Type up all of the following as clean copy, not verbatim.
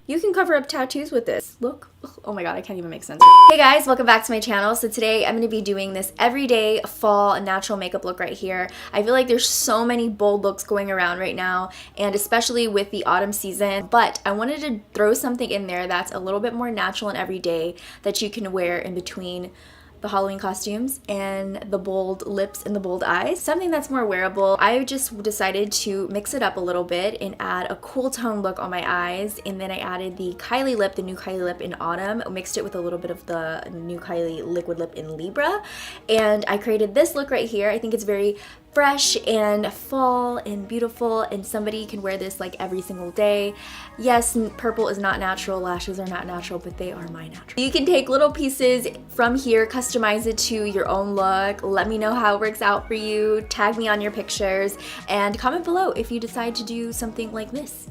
You can cover up tattoos with this. Look. Oh my god, I can't even make sense. Hey guys, welcome back to my channel. So today I'm going to be doing this everyday fall natural makeup look right here. I feel like there's so many bold looks going around right now, and especially with the autumn season, but I wanted to throw something in there that's a little bit more natural and everyday that you can wear in between the Halloween costumes and the bold lips and the bold eyes. Something that's more wearable. I just decided to mix it up a little bit and add a cool tone look on my eyes, and then I added the Kylie lip, the new Kylie lip in autumn, mixed it with a little bit of the new Kylie liquid lip in Libra, and I created this look right here. I think it's very fresh and fall and beautiful, and somebody can wear this like every single day. Yes, purple is not natural, lashes are not natural, but they are my natural. You can take little pieces from here, customize it to your own look. Let me know how it works out for you. Tag me on your pictures and comment below if you decide to do something like this,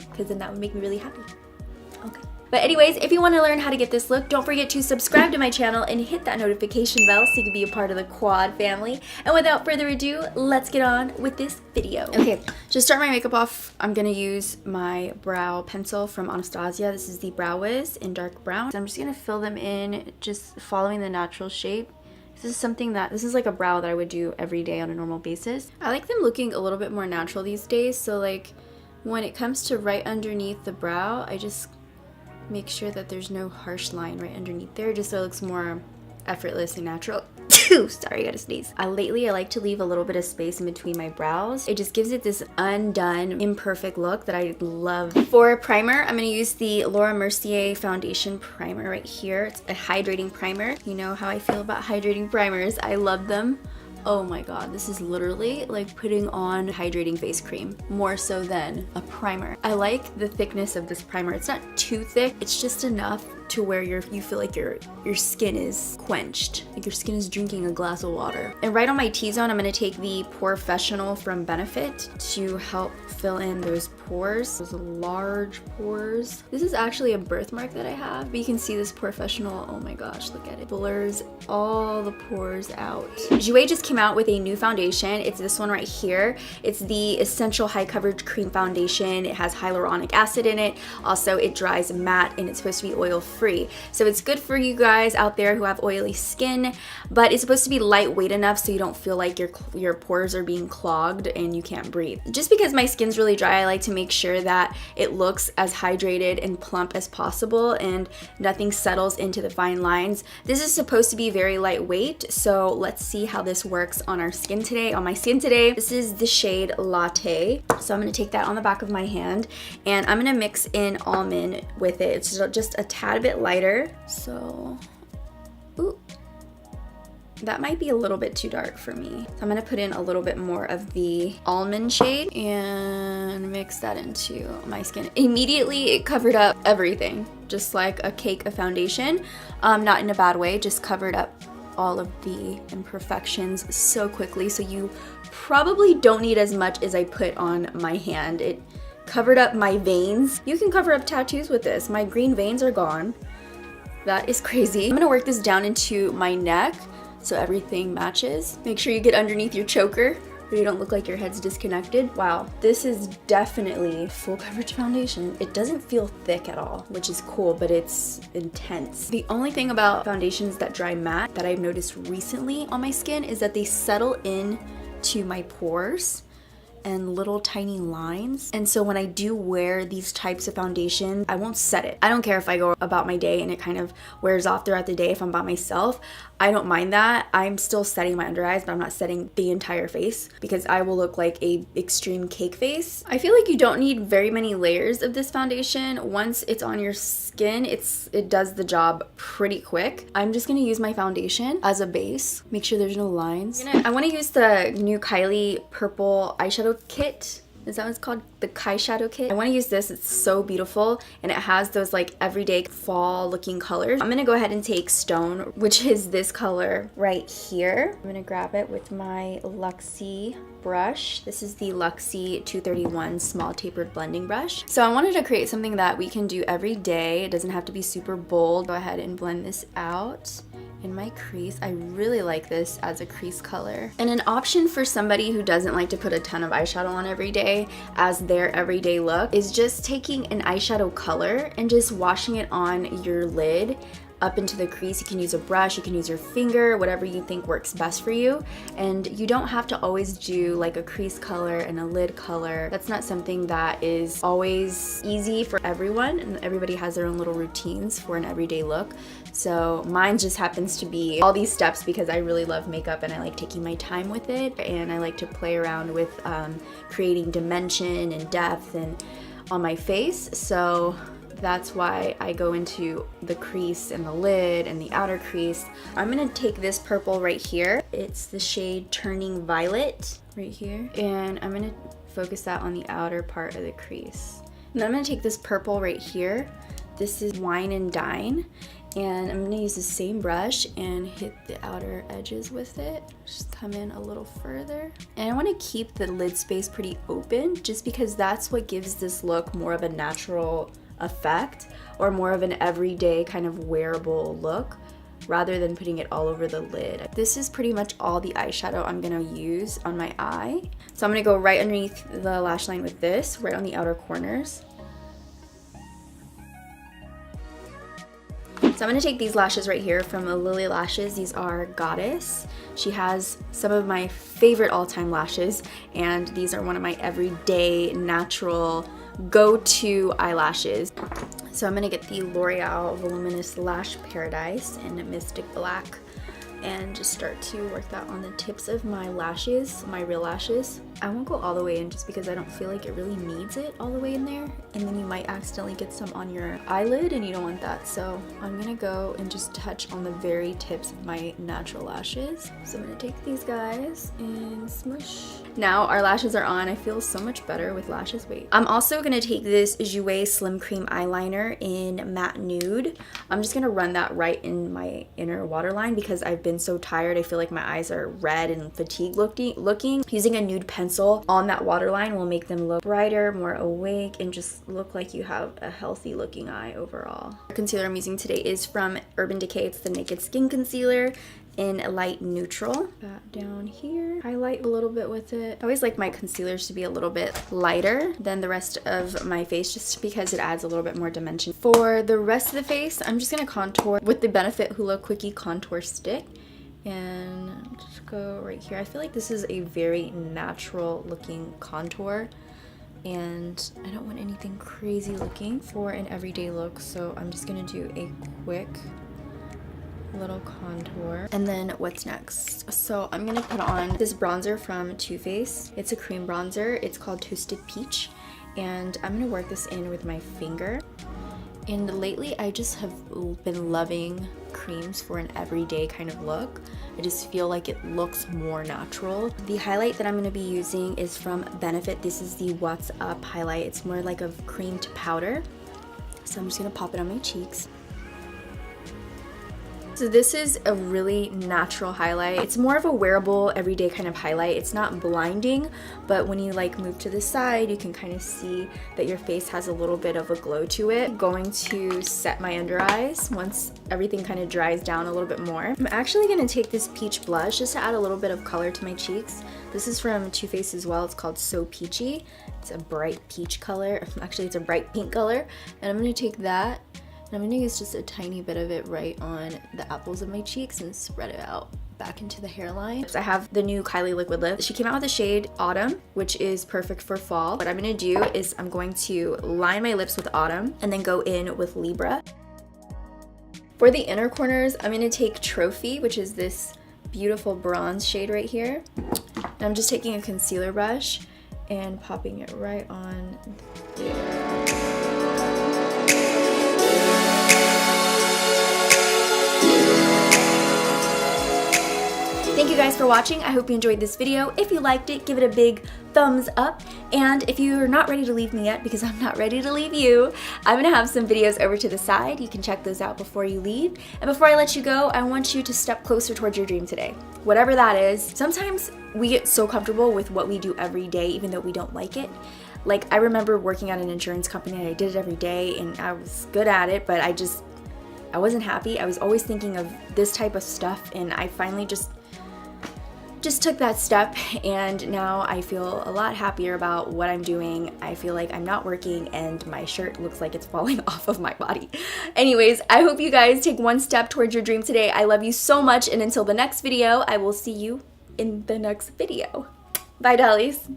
because then that would make me really happy. Okay. But anyways, if you want to learn how to get this look, don't forget to subscribe to my channel and hit that notification bell so you can be a part of the Quad family. And without further ado, let's get on with this video. Okay, to start my makeup off, I'm going to use my brow pencil from Anastasia. This is the Brow Wiz in dark brown. So I'm just going to fill them in, just following the natural shape. This is like a brow that I would do every day on a normal basis. I like them looking a little bit more natural these days. So like when it comes to right underneath the brow, I just make sure that there's no harsh line right underneath there, just so it looks more effortless and natural. Sorry, I gotta sneeze. Lately, I like to leave a little bit of space in between my brows. It just gives it this undone, imperfect look that I love. For primer, I'm gonna use the Laura Mercier Foundation Primer right here. It's a hydrating primer. You know how I feel about hydrating primers. I love them. Oh my god, this is literally like putting on hydrating face cream, more so than a primer. I like the thickness of this primer. It's not too thick, it's just enough to where you feel like your skin is quenched, like your skin is drinking a glass of water. And right on my T-zone, I'm gonna take the Porefessional from Benefit to help fill in those pores, those large pores. This is actually a birthmark that I have, but you can see this Porefessional, oh my gosh, look at it. Blurs all the pores out. Jouer just came out with a new foundation. It's this one right here. It's the Essential High Coverage Cream Foundation. It has hyaluronic acid in it. Also, it dries matte, and it's supposed to be oil-free. So it's good for you guys out there who have oily skin, but it's supposed to be lightweight enough so you don't feel like your pores are being clogged and you can't breathe. Just because my skin's really dry, I like to make sure that it looks as hydrated and plump as possible and nothing settles into the fine lines. This is supposed to be very lightweight, so let's see how this works on our skin today, on my skin today. This is the shade Latte. So I'm gonna take that on the back of my hand and I'm gonna mix in almond with it. It's just a tad bit lighter. So, ooh, that might be a little bit too dark for me. So I'm gonna put in a little bit more of the almond shade and mix that into my skin. Immediately it covered up everything, just like a cake of foundation. Not in a bad way, just covered up all of the imperfections so quickly. So you probably don't need as much as I put on my hand. It covered up my veins. You can cover up tattoos with this. My green veins are gone. That is crazy. I'm gonna work this down into my neck so everything matches. Make sure you get underneath your choker so you don't look like your head's disconnected. Wow, this is definitely full coverage foundation. It doesn't feel thick at all, which is cool, but it's intense. The only thing about foundations that dry matte that I've noticed recently on my skin is that they settle in to my pores and little tiny lines. And so when I do wear these types of foundation, I won't set it. I don't care if I go about my day and it kind of wears off throughout the day if I'm by myself. I don't mind that. I'm still setting my under eyes, but I'm not setting the entire face because I will look like a extreme cake face. I feel like you don't need very many layers of this foundation. Once it's on your skin, it does the job pretty quick. I'm just gonna use my foundation as a base. Make sure there's no lines. I wanna use the new Kylie purple eyeshadow kit. Is that what it's called? The Kai Shadow Kit. I want to use this. It's so beautiful and it has those like everyday fall looking colors. I'm going to go ahead and take Stone, which is this color right here. I'm going to grab it with my Luxie brush. This is the Luxie 231 small tapered blending brush. So I wanted to create something that we can do every day. It doesn't have to be super bold. Go ahead and blend this out. in my crease. I really like this as a crease color. And an option for somebody who doesn't like to put a ton of eyeshadow on every day as their everyday look is just taking an eyeshadow color and just washing it on your lid up into the crease. You can use a brush, you can use your finger, whatever you think works best for you. And you don't have to always do like a crease color and a lid color. That's not something that is always easy for everyone, and everybody has their own little routines for an everyday look. So mine just happens to be all these steps because I really love makeup and I like taking my time with it, and I like to play around with creating dimension and depth and on my face. So that's why I go into the crease and the lid and the outer crease. I'm gonna take this purple right here. It's the shade Turning Violet right here. And I'm gonna focus that on the outer part of the crease. And then I'm gonna take this purple right here. This is Wine and Dine. And I'm gonna use the same brush and hit the outer edges with it. Just come in a little further. And I wanna keep the lid space pretty open just because that's what gives this look more of a natural effect, or more of an everyday kind of wearable look, rather than putting it all over the lid. This is pretty much all the eyeshadow I'm gonna use on my eye. So I'm gonna go right underneath the lash line with this, right on the outer corners. So I'm gonna take these lashes right here from Lily Lashes. These are Goddess. She has some of my favorite all-time lashes, and these are one of my everyday natural go-to eyelashes. So I'm gonna get the L'Oreal Voluminous Lash Paradise in Mystic Black and just start to work that on the tips of my lashes, my real lashes. I won't go all the way in just because I don't feel like it really needs it all the way in there, and then you might accidentally get some on your eyelid and you don't want that. So I'm gonna go and just touch on the very tips of my natural lashes. So I'm gonna take these guys and smush. Now our lashes are on. I feel so much better with lashes. Wait. I'm also gonna take this Jouer Slim Cream eyeliner in Matte Nude. I'm just gonna run that right in my inner waterline because I've been so tired. I feel like my eyes are red and fatigued looking. Using a nude pencil on that waterline will make them look brighter, more awake, and just look like you have a healthy looking eye overall. The concealer I'm using today is from Urban Decay. It's the Naked Skin Concealer in a light neutral. That down here. Highlight a little bit with it. I always like my concealers to be a little bit lighter than the rest of my face just because it adds a little bit more dimension. For the rest of the face, I'm just gonna contour with the Benefit Hoola Quickie Contour Stick. And just go right here. I feel like this is a very natural looking contour, and I don't want anything crazy looking for an everyday look, so I'm just gonna do a quick little contour. And then what's next? So I'm gonna put on this bronzer from Too Faced. It's a cream bronzer. It's called Toasted Peach, and I'm gonna work this in with my finger. And lately I just have been loving creams for an everyday kind of look. I just feel like it looks more natural. The highlight that I'm going to be using is from Benefit. This is the What's Up highlight. It's more like a cream to powder. So I'm just going to pop it on my cheeks. So this is a really natural highlight. It's more of a wearable, everyday kind of highlight. It's not blinding, but when you like move to the side, you can kind of see that your face has a little bit of a glow to it. I'm going to set my under eyes once everything kind of dries down a little bit more. I'm actually going to take this peach blush just to add a little bit of color to my cheeks. This is from Too Faced as well. It's called So Peachy. It's a bright peach color. Actually, it's a bright pink color. And I'm going to take that, and I'm gonna use just a tiny bit of it right on the apples of my cheeks and spread it out back into the hairline. I have the new Kylie Liquid Lip. She came out with the shade Autumn, which is perfect for fall. What I'm gonna do is I'm going to line my lips with Autumn and then go in with Libra. For the inner corners, I'm gonna take Trophy, which is this beautiful bronze shade right here. And I'm just taking a concealer brush and popping it right on there. Thank you guys for watching. I hope you enjoyed this video. If you liked it, give it a big thumbs up. And if you're not ready to leave me yet, because I'm not ready to leave you, I'm gonna have some videos over to the side. You can check those out before you leave. And before I let you go, I want you to step closer towards your dream today. Whatever that is. Sometimes we get so comfortable with what we do every day, even though we don't like it. Like, I remember working at an insurance company and I did it every day and I was good at it, but I just I wasn't happy. I was always thinking of this type of stuff, and I finally just took that step, and now I feel a lot happier about what I'm doing. I feel like I'm not working and my shirt looks like it's falling off of my body. Anyways, I hope you guys take one step towards your dream today. I love you so much, and until the next video, I will see you in the next video. Bye, dollies.